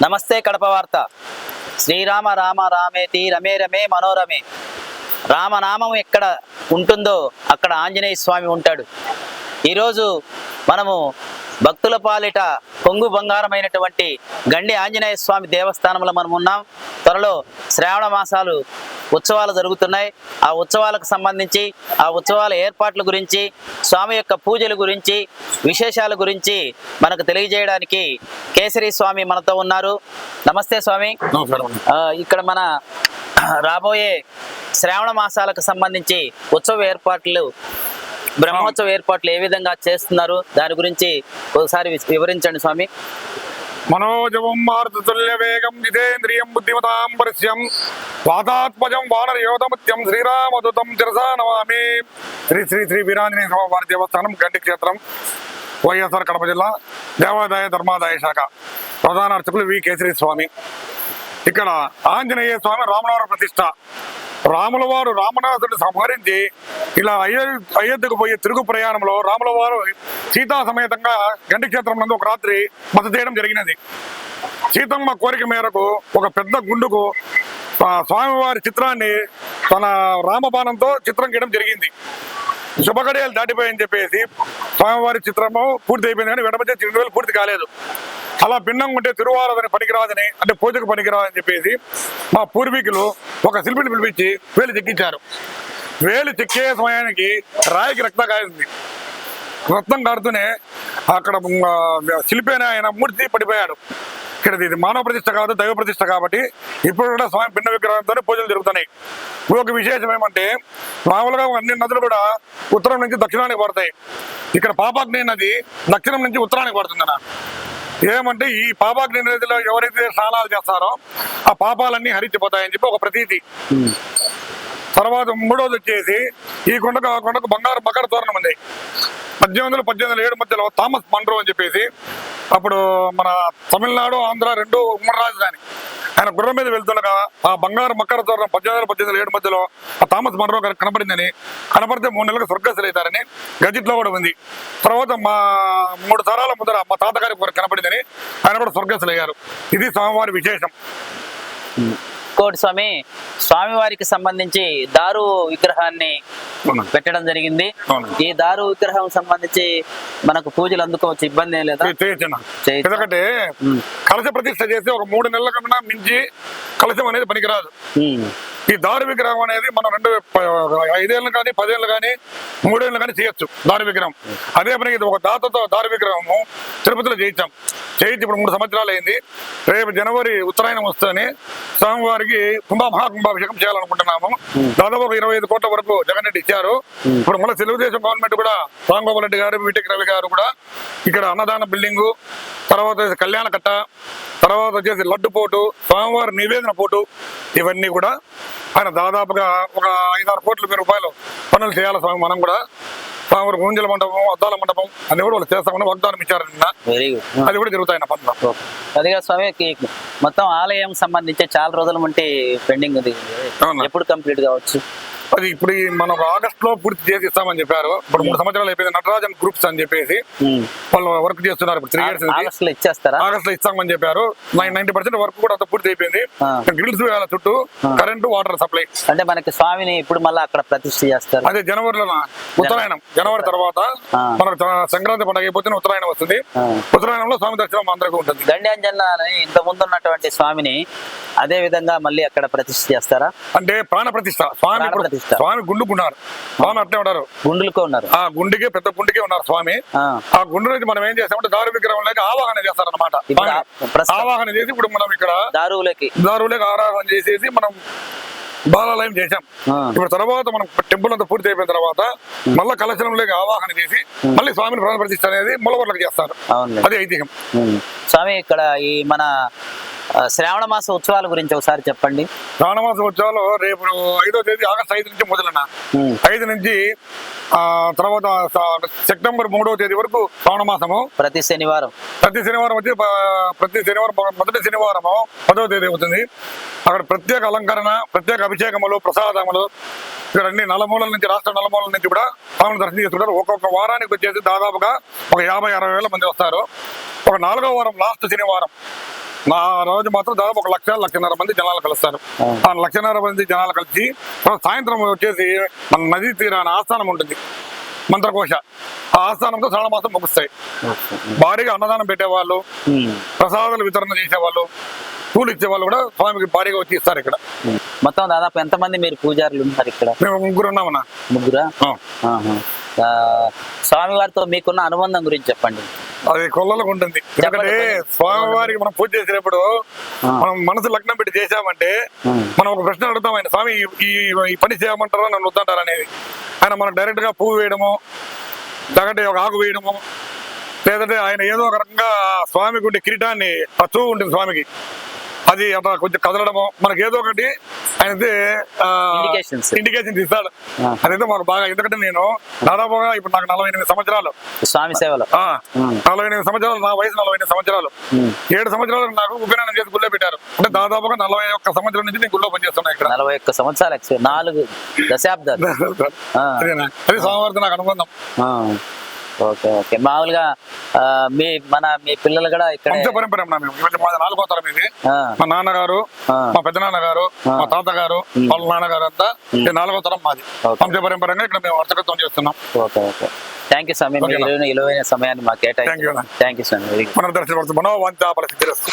నమస్తే కడప వార్త. శ్రీరామ రామ రామేతి రమే రమే మనోరమే. రామనామం ఎక్కడ ఉంటుందో అక్కడ ఆంజనేయ స్వామి ఉంటాడు. ఈరోజు మనము భక్తుల పాలిట కొంగు బంగారమైనటువంటి గండి ఆంజనేయ స్వామి దేవస్థానంలో మనం ఉన్నాం. త్వరలో శ్రావణ మాసాలు ఉత్సవాలు జరుగుతున్నాయి. ఆ ఉత్సవాలకు సంబంధించి, ఆ ఉత్సవాల ఏర్పాట్ల గురించి, స్వామి యొక్క పూజల గురించి, విశేషాల గురించి మనకు తెలియజేయడానికి కేసరి స్వామి మనతో ఉన్నారు. నమస్తే స్వామి. ఇక్కడ మన రాబోయే శ్రావణ మాసాలకు సంబంధించి ఉత్సవ ఏర్పాట్లు, బ్రహ్మోత్సవ ఏర్పాట్లు ఏ విధంగా చేస్తున్నారు, దాని గురించి ఒకసారి వివరించండి స్వామి. మనోజవం మారుతుల్య వేగం జితేంద్రియం బుద్ధిమతాం పరిశ్యం వాతాత్మజం వానరయోధముత్యం శ్రీరామదూతం శిరసా నమామి. శ్రీ శ్రీ శ్రీ వీరాంజనేయ స్వామి వారి దేవస్థానం, గండి క్షేత్రం, వైఎస్ఆర్ కడప జిల్లా, దేవాదాయ ధర్మాదాయ శాఖ ప్రధాన అర్చకులు వి కేసరి స్వామి. ఇక్కడ ఆంజనేయ స్వామి రామనవర ప్రతిష్ట. రాముల వారు రామనాథుడిని సంహరించి ఇలా అయోధ్యకు పోయే తిరుగు ప్రయాణంలో రాముల వారు సీతా సమేతంగా గండి క్షేత్రం నందు ఒక రాత్రి బస చేయడం జరిగినది. సీతమ్మ కోరిక మేరకు ఒక పెద్ద గుండుకు స్వామివారి చిత్రాన్ని తన రామబాణంతో చిత్రం గీయడం జరిగింది. శుభగడియాలు దాటిపోయని చెప్పేసి స్వామివారి చిత్రము పూర్తి అయిపోయింది, కానీ వెంటనే 2 వేలు పూర్తి కాలేదు. అలా భిన్నంగా ఉంటే తిరువారదని పనికిరాదని, అంటే పూజకు పనికిరాదని చెప్పేసి మా పూర్వీకులు ఒక శిల్పిని పిలిపించి వేలు చెక్కించారు. వేలు చెక్కే సమయానికి రాయికి రక్తం కారింది. రక్తం కారుతూనే అక్కడ శిల్పి అనే ఆయన మూర్తి పడిపోయాడు. ఇక్కడ ఇది మానవ ప్రతిష్ట కాదు, దైవ ప్రతిష్ట కాబట్టి ఇప్పుడు కూడా స్వామి భిన్న విగ్రహంతోనే పూజలు జరుగుతున్నాయి. ఇంకొక విశేషం ఏమంటే, మామూలుగా అన్ని నదులు కూడా ఉత్తరం నుంచి దక్షిణానికి పడతాయి. ఇక్కడ పాపాగ్ని నది దక్షిణం నుంచి ఉత్తరానికి పడుతుందన్న. ఏమంటే ఈ పాపాగ్ని నదిలో ఎవరైతే స్నానాలు చేస్తారో ఆ పాపాలన్నీ హరించిపోతాయని చెప్పి ఒక ప్రతీతి. తర్వాత 3వది వచ్చేసి ఈ కొండకు బంగారు మకర తోరణం ఉంది. 1818 మధ్యలో థామస్ మన్రో అని చెప్పేసి, అప్పుడు మన తమిళనాడు ఆంధ్ర 2 ఉమ్మడి రాజధాని, ఆయన గుర్రం మీద వెళ్తుండగా ఆ బంగారు మకర తోరణం 1818 మధ్యలో ఆ థామస్ మన్రో గారికి కనపడిందని, కనపడితే 3 నెలలకు స్వర్గస్థులు అవుతారని గజిట్లో కూడా ఉంది. తర్వాత మా 3 తరాల ముందర మా తాతగారికి కనపడిందని ఆయన కూడా స్వర్గస్థులు అయ్యారు. ఇది స్వామివారి విశేషం. కోటి స్వామి, స్వామివారికి సంబంధించి దారు విగ్రహాన్ని పెట్టడం జరిగింది. ఈ దారు విగ్రహం సంబంధించి మనకు పూజలు అందుకోవచ్చు, ఇబ్బంది ఏం లేదా? ఎందుకంటే కలశ ప్రతిష్ట చేసి ఒక 3 నెలల కన్నా మించి కలశం అనేది పనికిరాదు. ఈ దారు విగ్రహం అనేది మనం 5 ఏళ్ళు కానీ 10 ఏళ్ళు కానీ 3 ఏళ్ళు కానీ చేయొచ్చు దారు విగ్రహం. అదే పని ఇది ఒక దాతతో దారు విగ్రహము తిరుపతిలో చేయించి ఇప్పుడు 3 సంవత్సరాలు అయింది. రేపు జనవరి ఉత్తరాయణం వస్తుందని స్వామివారికి మహాకుంభాభిషేకం చేయాలనుకుంటున్నాము. దాదాపు 25 కోట్ల వరకు జగన్ రెడ్డి ఇచ్చారు. ఇప్పుడు మళ్ళీ తెలుగుదేశం గవర్నమెంట్ కూడా రాంగోపాల్ రెడ్డి గారు, వీటికి రవి గారు కూడా ఇక్కడ అన్నదాన బిల్డింగు, తర్వాత కళ్యాణ కట్ట, తర్వాత వచ్చేసి లడ్డు పోటు, స్వామివారి నివేదన పోటు, ఇవన్నీ కూడా ఆయన దాదాపుగా ఒక 5-6 కోట్ల రూపాయలు పనులు చేయాలి స్వామి. మనం కూడా స్వామివారి గుంజల మండపం, అద్దాల మండపం అన్ని కూడా వాళ్ళు చేస్తామని వాగ్దానం ఇచ్చారు నిన్న. అది కూడా జరుగుతాయి పనులు. అదిగా స్వామి, మొత్తం ఆలయం సంబంధించి చాలా రోజుల నుండి పెండింగ్ ఉంది, ఎప్పుడు కంప్లీట్ కావచ్చు? అది ఇప్పుడు మనం ఆగస్ట్ లో పూర్తి చేసి ఇస్తామని చెప్పారు. ఇప్పుడు 3 సంవత్సరాలు అయిపోయింది. నటరాజన్ గ్రూప్స్ అని చెప్పేసి వాళ్ళు వర్క్ చేస్తున్నారు. ఇప్పుడు 3 years ఆగస్ట్ లో ఇస్తామని చెప్పారు. 90% వర్క్ కూడా అంత పూర్తి అయిపోయింది. గ్రిల్స్ వేయాలి చుట్టూ, కరెంటు, వాటర్ సప్లై. అంటే మనకి స్వామిని ఇప్పుడు మళ్ళీ అక్కడ ప్రతిష్ఠ చేస్తారు. అదే జనవరిలో, ఉత్తరాయణం జనవరి తర్వాత మనకు సంక్రాంతి పండుగ అయిపోతే ఉత్తరాయణం వస్తుంది. ఉత్తరాయణంలో స్వామి దర్శనం అందరికీ ఉంటుంది. గండి అంజన్న ఇంత ముందు ఉన్నటువంటి స్వామిని అదే విధంగా మళ్ళీ అక్కడ ప్రతిష్ఠ చేస్తారా? అంటే ప్రాణ ప్రతిష్ఠ. స్వామి గుండుకున్నారు, స్వామి అట్లే ఉన్నారు, గుండులతో ఉన్నారు. ఆ గుండికే, పెద్ద గుండికే ఉన్నారు స్వామి. ఆ గుండు నుంచి మనం ఏం చేస్తామంటే దారు విగ్రహం లేక ఆవాహన చేస్తారనమాట. ఆవాహన చేసి ఇప్పుడు మనం ఇక్కడ దారువులకి ఆరాధన చేసేసి మనం బాలాలయం చేశాం. ఇప్పుడు తర్వాత మనం టెంపుల్ అంతా పూర్తి అయిపోయిన తర్వాత మళ్ళీ కలశంలోకి ఆవాహన చేసి మళ్ళీ స్వామిని ప్రాణ ప్రతిష్ఠ అనేది మూలవర్లకు చేస్తారు. అది ఐతిహ్యం. స్వామి, ఇక్కడ ఈ మన శ్రావణ మాస ఉత్సవాల గురించి ఒకసారి చెప్పండి. శ్రావణ మాస ఉత్సవాలు రేపు 5వ తేదీ ఆగస్టు 5 నుంచి మొదలైన 5 నుంచి తర్వాత సెప్టెంబర్ 3వ తేదీ వరకు శ్రావణ మాసము. ప్రతి శనివారం వచ్చి ప్రతి శనివారం మొదటి శనివారము 10వ తేదీ అవుతుంది. అక్కడ ప్రత్యేక అలంకరణ, ప్రత్యేక అభిషేకములు, ప్రసాదములు, ఇక్కడ అన్ని నలుమూలల నుంచి, రాష్ట్ర నలుమూలల నుంచి కూడా స్వామిని దర్శనం చేసుకుంటారు. ఒక్కొక్క వారానికి వచ్చేసి దాదాపుగా ఒక 50-60 వేల మంది వస్తారు. ఒక 4వ వారం లాస్ట్ శనివారం నా రోజు మాత్రం దాదాపు 1,00,00,000 మంది జనాలు కలుస్తారు. ఆ 1,00,00,000 మంది జనాలు కలిసి సాయంత్రం వచ్చేసి మన నదీ తీరాన ఆస్థానం ఉంటుంది, మంత్రకోశ. ఆ ఆస్థానంతో శ్రావణ మాసం ముగుస్తాయి. భారీగా అన్నదానం పెట్టేవాళ్ళు, ప్రసాదాలు వితరణ చేసేవాళ్ళు, పూలు ఇచ్చేవాళ్ళు కూడా స్వామికి భారీగా వచ్చి ఇస్తారు. ఇక్కడ మొత్తం దాదాపు ఎంతమంది మీరు పూజారులు ఉన్నారు ఇక్కడ? మేము 3 ఉన్నామన్నా. ముగ్గురా? స్వామి వారితో మీకున్న అనుబంధం గురించి చెప్పండి. అది కొల్లలకు ఉంటుంది. ఎందుకంటే స్వామివారికి మనం పూజ చేసేటప్పుడు మనం మనసు లగ్నం పెట్టి చేసామంటే మనం ఒక ప్రశ్న అడుగుతాం, ఆయన స్వామి ఈ పని చేయమంటారా నన్ను వద్దంటారా అనేది. ఆయన మనకు డైరెక్ట్ గా పువ్వు వేయడము, లేదంటే ఒక ఆకు వేయడము, లేదంటే ఆయన ఏదో ఒక రకంగా స్వామికి ఉండే కిరీటాన్ని పచ్చు ఉంటుంది స్వామికి, అది అట్లా కొంచెం కదలడము, మనకి ఏదో ఒకటి ఆయన ఇండికేషన్ ఇస్తాడు. అదైతే మాకు బాగా. ఎందుకంటే నేను దాదాపుగా ఇప్పుడు నాకు 48 సంవత్సరాలు స్వామి సేవలో. 48 సంవత్సరాలు, నా వయసు 48 సంవత్సరాలు. 7 సంవత్సరాలు నాకు ఉపనయనం చేసి గుళ్ళో పెట్టారు. అంటే దాదాపుగా 41 సంవత్సరం నుంచి నేను గుళ్ళో పనిచేస్తున్నా ఇక్కడ. 41 సంవత్సరాలు, 4 దశాబ్దాలు. అది స్వామివారితో నాకు అనుబంధం. Okay okay. మామూలుగా మీ పిల్లలు కూడా ఇక్కడ వంశపరంపర. మేము 4వ తరం ఇది. మా నాన్నగారు, మా పెద్ద నాన్నగారు, మా తాతగారు, వాళ్ళ నాన్నగారు అంతా 4వ తరం మాది. వంశపరంపరంగా ఇక్కడ మేము వర్తకత్వం చేస్తున్నాం. Okay okay. థ్యాంక్ యూ స్వామి, విలువైన సమయాన్ని మాకు కేటాయించారు. థ్యాంక్ యూ స్వామి. మనం దర్శనం మనోవాంఛా ఫలసిద్ధిరస్తు.